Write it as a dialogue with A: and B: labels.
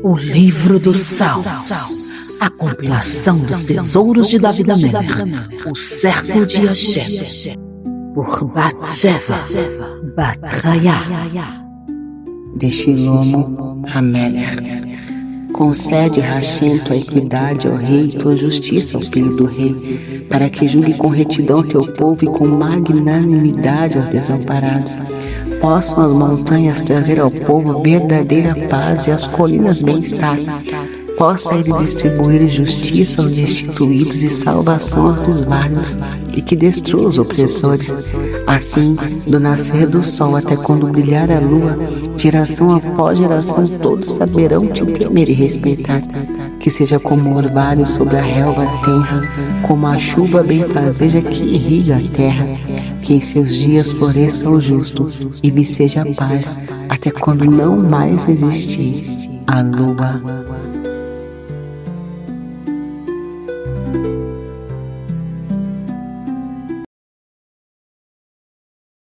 A: O Livro dos Salmos, a compilação dos tesouros de Davi Amelech, o Cerco de Hashem, por Bat-Sheva, Bat-Raya.
B: De Shilomo Amelech. Concede Hashem tua equidade, ó rei, tua justiça ao filho do rei, para que julgue com retidão teu povo e com magnanimidade aos desamparados. Possam as montanhas trazer ao povo verdadeira paz e as colinas bem-estar. Possa ele distribuir justiça aos destituídos e salvação aos desválidos, e que destrua os opressores. Assim, do nascer do sol até quando brilhar a lua, geração após geração, todos saberão te temer e respeitar. Que seja como o orvalho sobre a relva tenra, como a chuva benfazeja que irriga a terra. Que em seus dias floresça o justo, e lhe seja paz, até quando não mais existir a lua